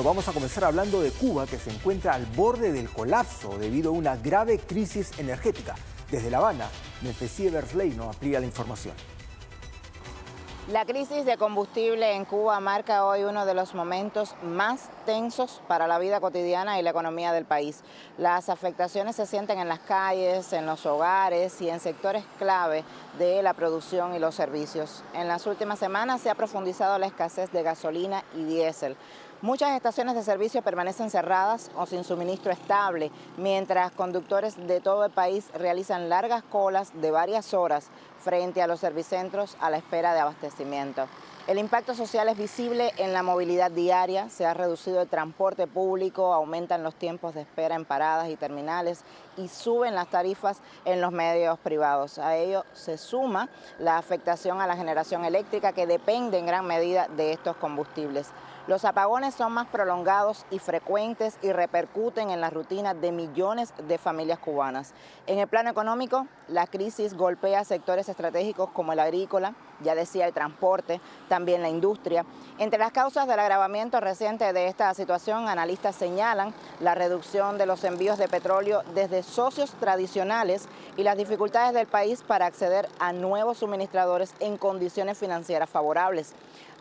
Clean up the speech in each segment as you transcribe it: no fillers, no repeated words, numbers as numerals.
vamos a comenzar hablando de Cuba, que se encuentra al borde del colapso debido a una grave crisis energética. Desde La Habana, Memphis Bersley nos amplía la información. La crisis de combustible en Cuba marca hoy uno de los momentos más tensos para la vida cotidiana y la economía del país. Las afectaciones se sienten en las calles, en los hogares y en sectores clave de la producción y los servicios. En las últimas semanas se ha profundizado la escasez de gasolina y diésel. Muchas estaciones de servicio permanecen cerradas o sin suministro estable, mientras conductores de todo el país realizan largas colas de varias horas frente a los servicentros a la espera de abastecimiento. El impacto social es visible en la movilidad diaria, se ha reducido el transporte público, aumentan los tiempos de espera en paradas y terminales y suben las tarifas en los medios privados. A ello se suma la afectación a la generación eléctrica, que depende en gran medida de estos combustibles. Los apagones son más prolongados y frecuentes y repercuten en la rutina de millones de familias cubanas. En el plano económico, la crisis golpea sectores estratégicos como el agrícola, ya decía el transporte, también la industria. Entre las causas del agravamiento reciente de esta situación, analistas señalan la reducción de los envíos de petróleo desde socios tradicionales y las dificultades del país para acceder a nuevos suministradores en condiciones financieras favorables.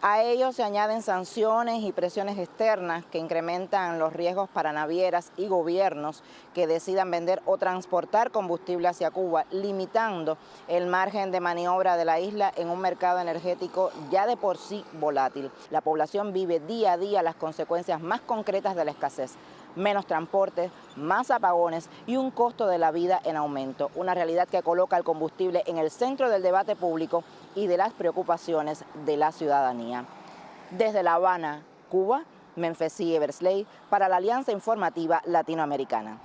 A ello se añaden sanciones y presiones externas que incrementan los riesgos para navieras y gobiernos que decidan vender o transportar combustible hacia Cuba, limitando el margen de maniobra de la isla en un mercado energético ya de por sí volátil. La población vive día a día las consecuencias más concretas de la escasez. Menos transporte, más apagones y un costo de la vida en aumento. Una realidad que coloca el combustible en el centro del debate público y de las preocupaciones de la ciudadanía. Desde La Habana, Cuba, Memphis Bersley, para la Alianza Informativa Latinoamericana.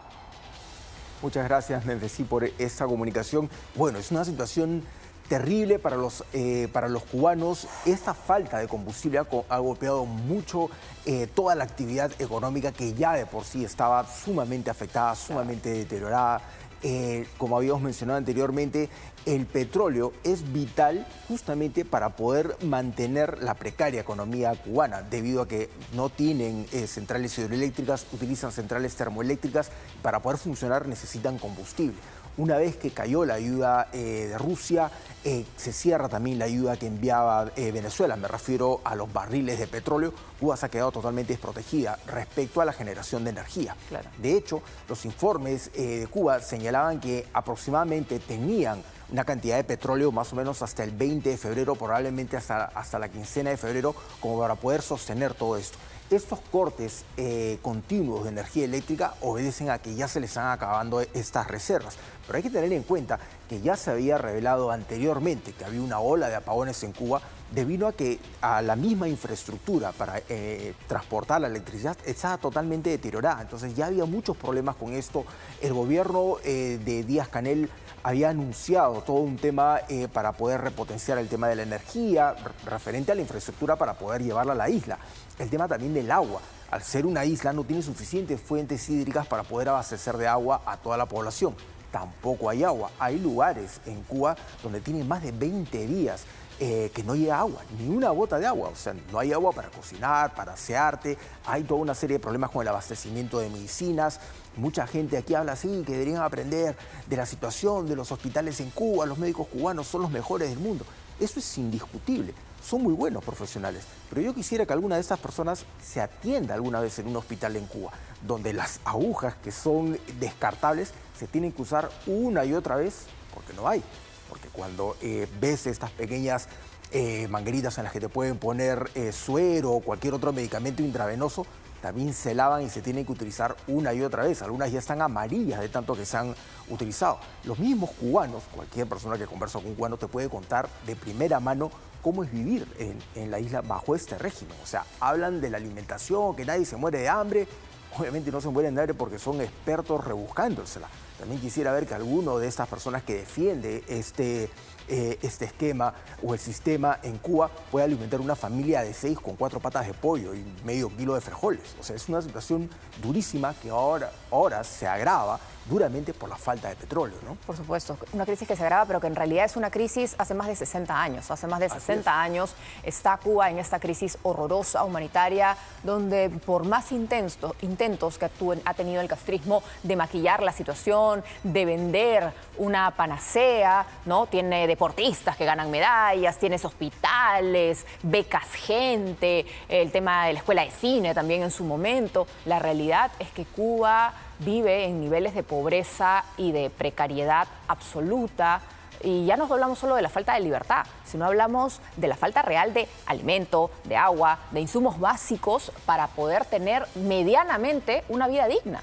Muchas gracias, Memphis, por esta comunicación. Bueno, es una situación terrible para los cubanos. Esta falta de combustible ha golpeado mucho toda la actividad económica, que ya de por sí estaba sumamente afectada, sumamente deteriorada. Como habíamos mencionado anteriormente, el petróleo es vital justamente para poder mantener la precaria economía cubana, debido a que no tienen centrales hidroeléctricas, utilizan centrales termoeléctricas. Para poder funcionar necesitan combustible. Una vez que cayó la ayuda de Rusia, se cierra también la ayuda que enviaba Venezuela. Me refiero a los barriles de petróleo. Cuba se ha quedado totalmente desprotegida respecto a la generación de energía. Claro. De hecho, los informes de Cuba señalaban que aproximadamente tenían una cantidad de petróleo más o menos hasta el 20 de febrero, probablemente hasta la quincena de febrero, como para poder sostener todo esto. Estos cortes continuos de energía eléctrica obedecen a que ya se les están acabando estas reservas. Pero hay que tener en cuenta que ya se había revelado anteriormente que había una ola de apagones en Cuba debido a la misma infraestructura para transportar la electricidad estaba totalmente deteriorada. Entonces ya había muchos problemas con esto. El gobierno de Díaz-Canel había anunciado todo un tema para poder repotenciar el tema de la energía, referente a la infraestructura para poder llevarla a la isla. El tema también del agua. Al ser una isla no tiene suficientes fuentes hídricas para poder abastecer de agua a toda la población. Tampoco hay agua. Hay lugares en Cuba donde tienen más de 20 días que no llega agua, ni una gota de agua. O sea, no hay agua para cocinar, para asearte. Hay toda una serie de problemas con el abastecimiento de medicinas. Mucha gente aquí habla así, que deberían aprender de la situación de los hospitales en Cuba. Los médicos cubanos son los mejores del mundo. Eso es indiscutible. Son muy buenos profesionales, pero yo quisiera que alguna de estas personas se atienda alguna vez en un hospital en Cuba, donde las agujas que son descartables se tienen que usar una y otra vez porque no hay. Porque cuando ves estas pequeñas mangueritas en las que te pueden poner suero o cualquier otro medicamento intravenoso, también se lavan y se tienen que utilizar una y otra vez. Algunas ya están amarillas de tanto que se han utilizado. Los mismos cubanos, cualquier persona que conversa con un cubano te puede contar de primera mano cómo es vivir en la isla bajo este régimen. O sea, hablan de la alimentación, que nadie se muere de hambre. Obviamente no se mueren de hambre porque son expertos rebuscándosela. También quisiera ver que alguno de estas personas que defiende este esquema o el sistema en Cuba puede alimentar una familia de 6 con 4 patas de pollo y medio kilo de frijoles. O sea, es una situación durísima que ahora se agrava duramente por la falta de petróleo, ¿no? Por supuesto, una crisis que se agrava, pero que en realidad es una crisis hace más de 60 años. Hace más de 60 años está Cuba en esta crisis horrorosa, humanitaria, donde por más intentos que ha tenido el castrismo de maquillar la situación, de vender una panacea, ¿no? Tiene deportistas que ganan medallas, tienes hospitales, becas gente, el tema de la escuela de cine también en su momento. La realidad es que Cuba vive en niveles de pobreza y de precariedad absoluta. Y ya no hablamos solo de la falta de libertad, sino hablamos de la falta real de alimento, de agua, de insumos básicos para poder tener medianamente una vida digna.